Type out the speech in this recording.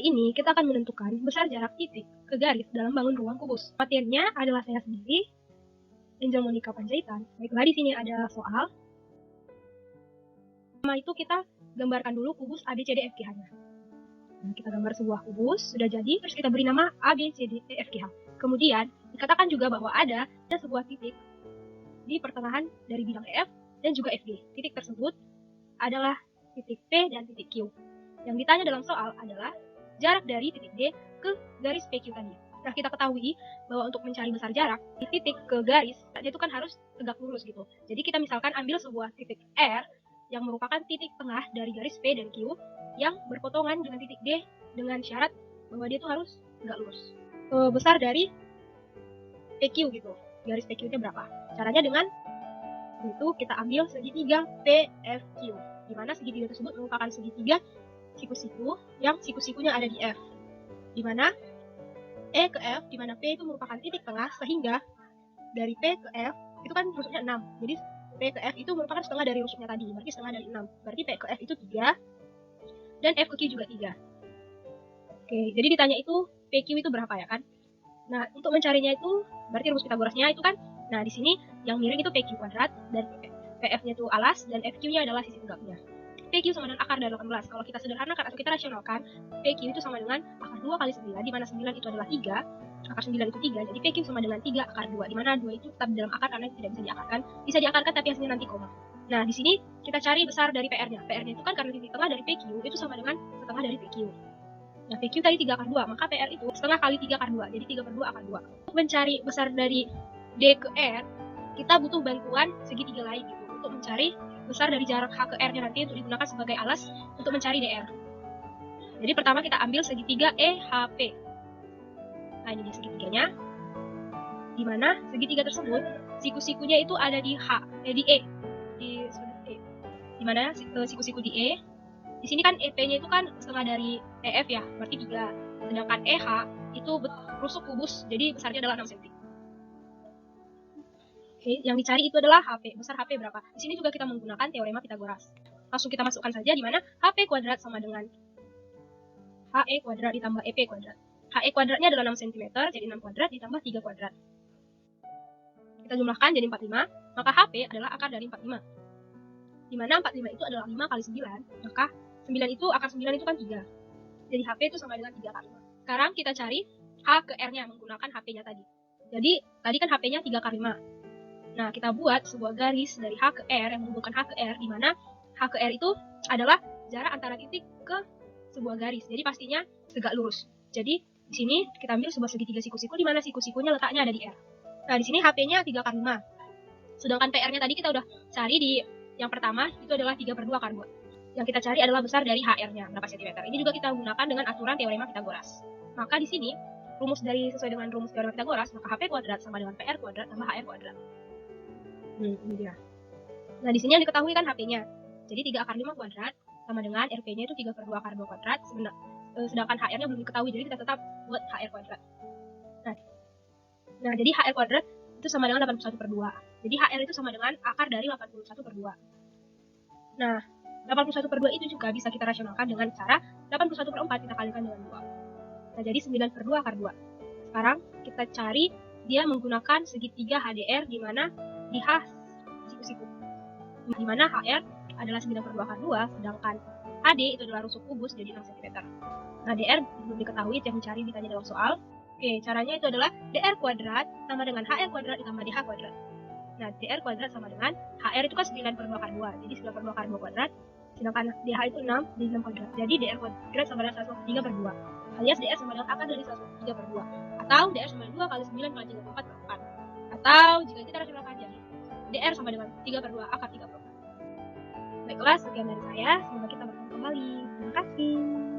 Kali ini kita akan menentukan besar jarak titik ke garis dalam bangun ruang kubus. Materinya adalah saya sendiri, Angel Monica Panjaitan. Baiklah, di sini ada soal. Pertama itu kita gambarkan dulu kubus ABCDFGH-nya. Nah, kita gambar sebuah kubus, sudah jadi, terus kita beri nama ABCDEFGH. Kemudian, dikatakan juga bahwa ada sebuah titik di pertengahan dari bidang EF dan juga FG. Titik tersebut adalah titik P dan titik Q. Yang ditanya dalam soal adalah jarak dari titik D ke garis PQ tadi. Nah, kita ketahui bahwa untuk mencari besar jarak di titik ke garis, itu kan harus tegak lurus gitu. Jadi kita misalkan ambil sebuah titik R yang merupakan titik tengah dari garis P dan Q yang berpotongan dengan titik D dengan syarat bahwa dia itu harus tegak lurus. Besar dari PQ gitu. Garis PQ-nya berapa? Caranya dengan itu kita ambil segitiga PFQ, di mana segitiga tersebut merupakan segitiga siku-siku yang siku-sikunya ada di F, di mana E ke F, di mana P itu merupakan titik tengah, sehingga dari P ke F itu kan rusuknya 6, jadi P ke F itu merupakan setengah dari rusuknya tadi, berarti setengah dari 6, berarti P ke F itu 3 dan F ke Q juga 3. Oke, jadi ditanya itu PQ itu berapa ya kan. Nah, untuk mencarinya itu berarti rumus Pitagorasnya itu kan, nah di sini yang miring itu PQ kuadrat dan PF-nya itu alas dan FQ-nya adalah sisi tegaknya. PQ sama dengan akar dari 18. Kalau kita sederhanakan atau kita rasionalkan, PQ itu sama dengan akar 2 kali 9, di mana 9 itu adalah 3, akar 9 itu 3, jadi PQ sama dengan 3 akar 2, di mana 2 itu tetap di dalam akar karena tidak bisa diakarkan. Bisa diakarkan tapi hasilnya nanti koma. Nah, di sini kita cari besar dari PR-nya. PR-nya itu kan karena titik tengah dari PQ itu sama dengan setengah dari PQ. Nah, PQ tadi 3 akar 2, maka PR itu setengah kali 3 akar 2, jadi 3 per 2 akar 2. Untuk mencari besar dari D ke R, kita butuh bantuan segitiga lain gitu, untuk mencari besar dari jarak H ke R-nya nanti untuk digunakan sebagai alas untuk mencari DR. Jadi pertama kita ambil segitiga EHP. Nah, ini dia segitiganya. Di mana segitiga tersebut siku-sikunya itu ada di di E, di sudut E. Di mana siku-siku di E. Di sini kan EP-nya itu kan setengah dari EF ya, berarti 3. Sedangkan EH itu rusuk kubus, jadi besarnya adalah 6 cm. Oke, yang dicari itu adalah HP. Besar HP berapa? Di sini juga kita menggunakan teorema Pitagoras. Langsung kita masukkan saja, di mana HP kuadrat sama dengan HE kuadrat ditambah EP kuadrat. HE kuadratnya adalah 6 cm, jadi 6 kuadrat ditambah 3 kuadrat. Kita jumlahkan jadi 45, maka HP adalah akar dari 45. Di mana 45 itu adalah 5 kali 9, maka 9 itu, akar 9 itu kan 3. Jadi HP itu sama dengan 3 kali 5. Sekarang kita cari H ke R-nya menggunakan HP-nya tadi. Jadi, tadi kan HP-nya 3 kali 5. Nah, kita buat sebuah garis dari H ke R yang menghubungkan H ke R, di mana H ke R itu adalah jarak antara titik ke sebuah garis. Jadi pastinya tegak lurus. Jadi di sini kita ambil sebuah segitiga siku-siku, di mana siku-sikunya letaknya ada di R. Nah, di sini HP-nya 3 kali 5. Sedangkan PR-nya tadi kita udah cari di yang pertama, itu adalah 3 per 2 akar 2. Yang kita cari adalah besar dari HR-nya, berapa cm. Ini juga kita gunakan dengan aturan teorema Pitagoras. Maka di sini rumus dari sesuai dengan rumus teorema Pitagoras, maka HP kuadrat sama dengan PR kuadrat tambah HR kuadrat. Ini dia. Nah, di sini yang diketahui kan HP-nya. Jadi 3 akar 5 kuadrat sama dengan RP-nya itu 3 per 2 akar 2 kuadrat. Sedangkan HR-nya belum diketahui, jadi kita tetap buat HR kuadrat. Nah, jadi HR kuadrat itu sama dengan 81 per 2. Jadi HR itu sama dengan akar dari 81 per 2. Nah, 81 per 2 itu juga bisa kita rasionalkan dengan cara 81 per 4 kita kalikan dengan 2. Nah, jadi 9 per 2 akar 2. Sekarang kita cari dia menggunakan segitiga HDR, di mana di H siku-siku, di mana HR adalah 9 per 2 akar 2, sedangkan HD itu adalah rusuk kubus jadi 6 cm. Nah, DR belum diketahui, yang dicari ditanya dalam soal. Oke, caranya itu adalah DR kuadrat sama dengan HR kuadrat ditambah DH kuadrat. Nah, DR kuadrat sama dengan HR itu kan 9 per 2 akar 2, jadi 9 per 2 akar 2 kuadrat, sedangkan DH itu 6, jadi 6 kuadrat. Jadi DR kuadrat sama dengan 153 per 2, alias DR sama dengan akar dari 153 per 2, atau DR sama dengan 2 kali 9 kali 34 per 4. Atau jika kita rasionalkan jadi DR sama dengan 3 per 2 akar 34. Baiklah, sekian dari saya. Semoga kita bertemu kembali. Terima kasih.